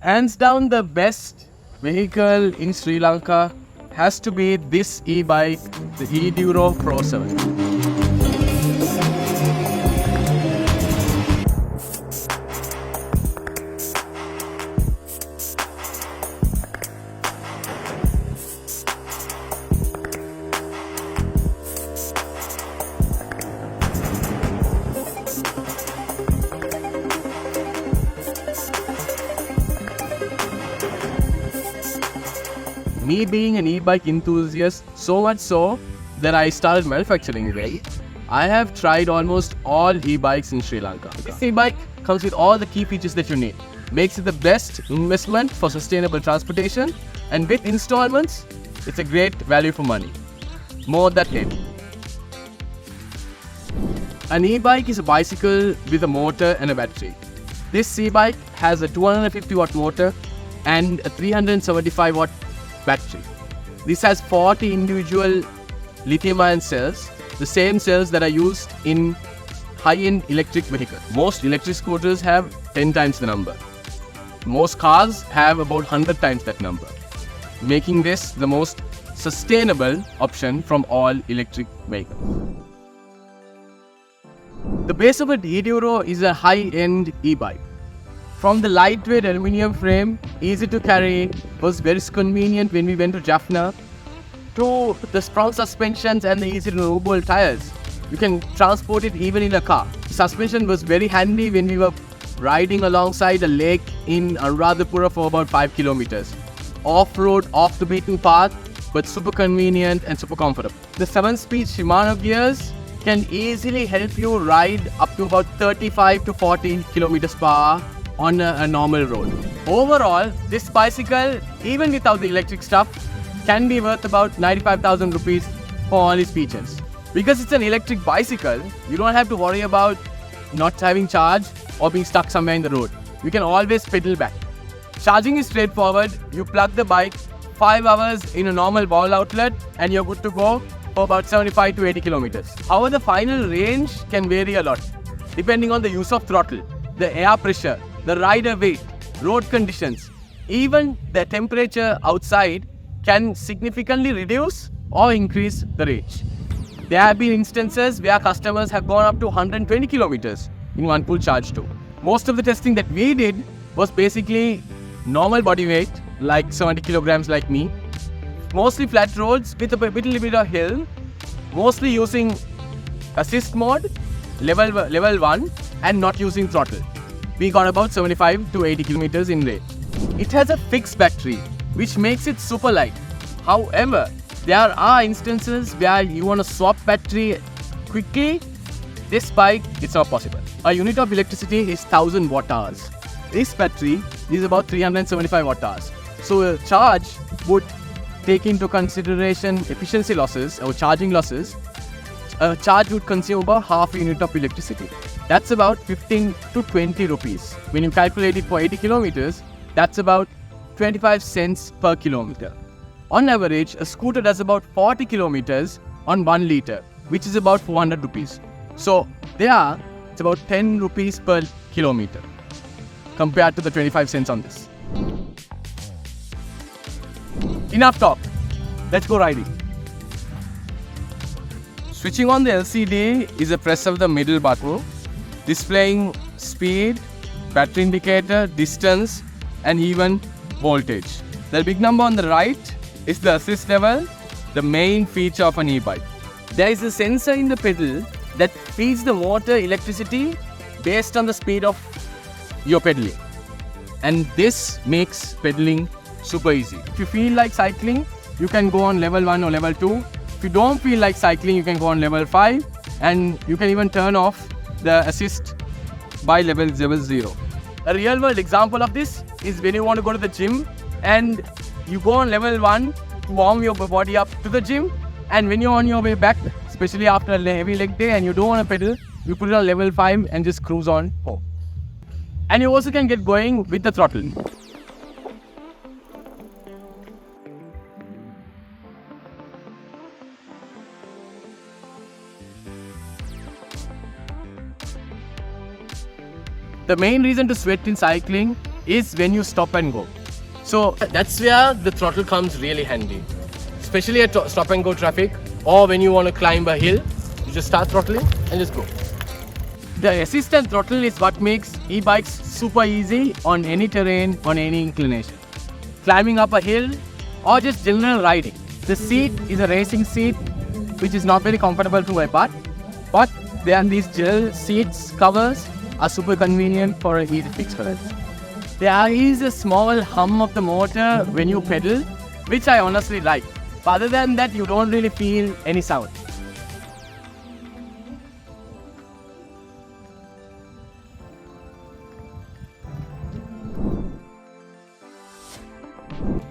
Hands down, the best vehicle in Sri Lanka has to be this e-bike, the E-DURO Pro 7. Me being an e-bike enthusiast, so much so that I started manufacturing it, I have tried almost all e-bikes in Sri Lanka. This e-bike comes with all the key features that you need. Makes it the best investment for sustainable transportation, and with installments, it's a great value for money. More than it. An e-bike is a bicycle with a motor and a battery. This e-bike has a 250 watt motor and a 375 watt battery. This has 40 individual lithium-ion cells, the same cells that are used in high-end electric vehicles. Most electric scooters have 10 times the number. Most cars have about 100 times that number, making this the most sustainable option from all electric vehicles. The base of an E-DURO is a high-end e-bike. From the lightweight aluminium frame, easy to carry, was very convenient when we went to Jaffna, to the strong suspensions and the easy removable tires. You can transport it even in a car. The suspension was very handy when we were riding alongside a lake in Anuradhapura for about 5 kilometers. Off-road, off the beaten path, but super convenient and super comfortable. The 7-speed Shimano gears can easily help you ride up to about 35 to 40 kilometers per hour on a normal road. Overall, this bicycle, even without the electric stuff, can be worth about 95,000 rupees for all its features. Because it's an electric bicycle, you don't have to worry about not having charge or being stuck somewhere in the road. You can always pedal back. Charging is straightforward. You plug the bike 5 hours in a normal wall outlet and you're good to go for about 75 to 80 kilometers. However, the final range can vary a lot depending on the use of throttle, the air pressure, the rider weight, road conditions, even the temperature outside can significantly reduce or increase the range. There have been instances where customers have gone up to 120 kilometers in one full charge too. Most of the testing that we did was basically normal body weight, like 70 kilograms like me, mostly flat roads with a little bit of hill, mostly using assist mode, level 1 and not using throttle. We got about 75 to 80 kilometers in range. It has a fixed battery, which makes it super light. However, there are instances where you want to swap battery quickly. This bike, it's not possible. A unit of electricity is 1000 watt hours. This battery is about 375 watt hours. So a charge would take into consideration efficiency losses or charging losses. A charge would consume about half a unit of electricity. That's about 15 to 20 rupees. When you calculate it for 80 kilometers, that's about 25 cents per kilometer. On average, a scooter does about 40 kilometers on 1 liter, which is about 400 rupees. So it's about 10 rupees per kilometer compared to the 25 cents on this. Enough talk. Let's go riding. Switching on the LCD is a press of the middle button, displaying speed, battery indicator, distance, and even voltage. The big number on the right is the assist level, the main feature of an e-bike. There is a sensor in the pedal that feeds the motor electricity based on the speed of your pedaling. And this makes pedaling super easy. If you feel like cycling, you can go on level 1 or level 2. If you don't feel like cycling, you can go on level 5, and you can even turn off the assist by level 0. A real world example of this is when you want to go to the gym and you go on level 1 to warm your body up to the gym, and when you're on your way back, especially after a heavy leg day and you don't want to pedal, you put it on level 5 and just cruise on home. And you also can get going with the throttle. The main reason to sweat in cycling is when you stop and go. So that's where the throttle comes really handy, especially at stop and go traffic, or when you want to climb a hill, you just start throttling and just go. The assistant throttle is what makes e-bikes super easy on any terrain, on any inclination. Climbing up a hill or just general riding. The seat is a racing seat which is not very comfortable to my butt, but then these gel seats covers are super convenient for a easy fix for us. There is a small hum of the motor when you pedal, which I honestly like. But other than that, you don't really feel any sound.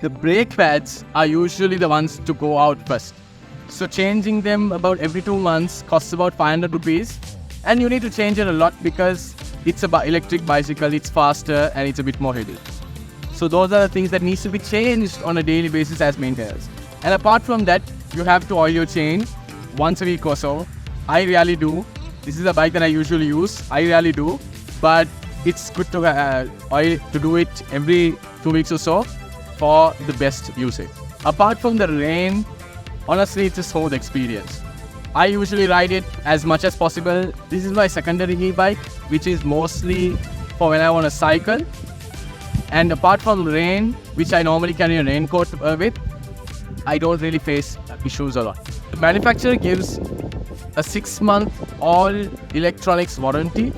The brake pads are usually the ones to go out first. So changing them about every 2 months costs about 500 rupees. And you need to change it a lot because it's an electric bicycle, it's faster and it's a bit more heavy. So those are the things that needs to be changed on a daily basis as maintainers. And apart from that, you have to oil your chain once a week or so. I rarely do. This is a bike that I usually use. I rarely do. But it's good to do it every 2 weeks or so for the best usage. Apart from the rain, honestly, it's a smooth experience. I usually ride it as much as possible. This is my secondary e-bike, which is mostly for when I want to cycle. And apart from rain, which I normally carry a raincoat with, I don't really face issues a lot. The manufacturer gives a 6-month all electronics warranty,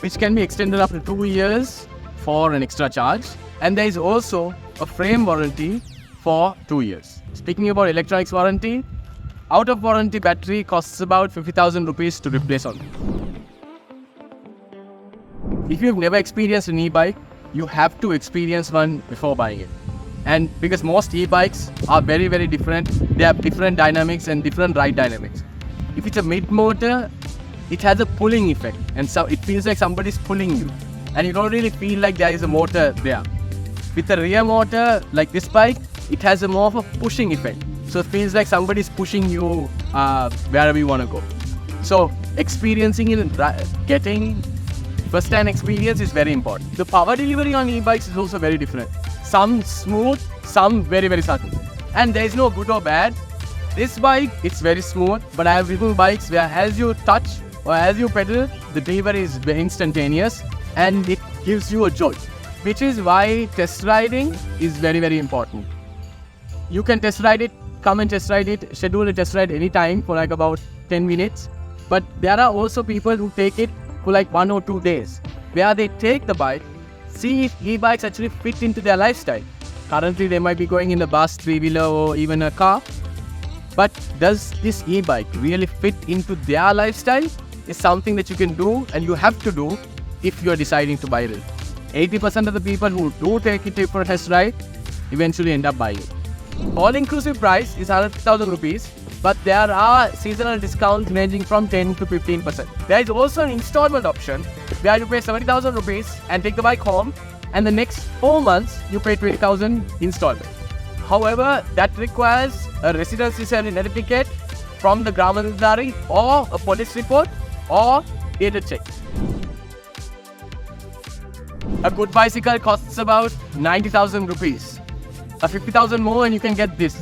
which can be extended up to 2 years for an extra charge. And there is also a frame warranty for 2 years. Speaking about electronics warranty, out of warranty battery costs about 50,000 rupees to replace on. If you've never experienced an e-bike, you have to experience one before buying it. And because most e-bikes are very, very different, they have different dynamics and different ride dynamics. If it's a mid-motor, it has a pulling effect, and so it feels like somebody's pulling you, and you don't really feel like there is a motor there. With a rear motor like this bike, it has a more of a pushing effect. So it feels like somebody's pushing you wherever you want to go. So experiencing it and getting first-hand experience is very important. The power delivery on e-bikes is also very different. Some smooth, some very, very sudden. And there is no good or bad. This bike, it's very smooth, but I have ridden bikes where as you touch or as you pedal, the delivery is very instantaneous and it gives you a joy. Which is why test riding is very, very important. You can test ride it, come and test ride it, schedule a test ride anytime for like about 10 minutes. But there are also people who take it for like 1 or 2 days, where they take the bike, see if e-bikes actually fit into their lifestyle. Currently, they might be going in a bus, 3-wheeler or even a car. But does this e-bike really fit into their lifestyle? Is something that you can do and you have to do if you are deciding to buy it. 80% of the people who do take it for a test ride eventually end up buying it. All-inclusive price is 100,000 rupees, but there are seasonal discounts ranging from 10 to 15%. There is also an installment option where you pay 70,000 rupees and take the bike home, and the next 4 months you pay 20,000 installment. However, that requires a residency certificate from the Gramadari or a police report or data check. A good bicycle costs about 90,000 rupees. A 50,000 more and you can get this.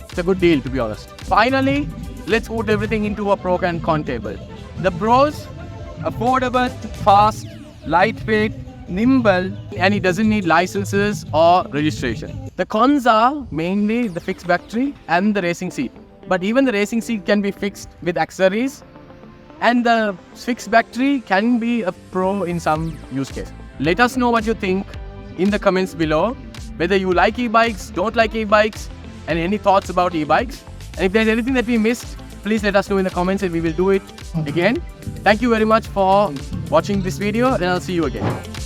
It's a good deal, to be honest. Finally, let's put everything into a pro and con table. The pros: affordable, fast, lightweight, nimble, and it doesn't need licenses or registration. The cons are mainly the fixed battery and the racing seat. But even the racing seat can be fixed with accessories, and the fixed battery can be a pro in some use case. Let us know what you think in the comments below, whether you like e-bikes, don't like e-bikes, and any thoughts about e-bikes. And if there's anything that we missed, please let us know in the comments and we will do it again. Thank you very much for watching this video, and I'll see you again.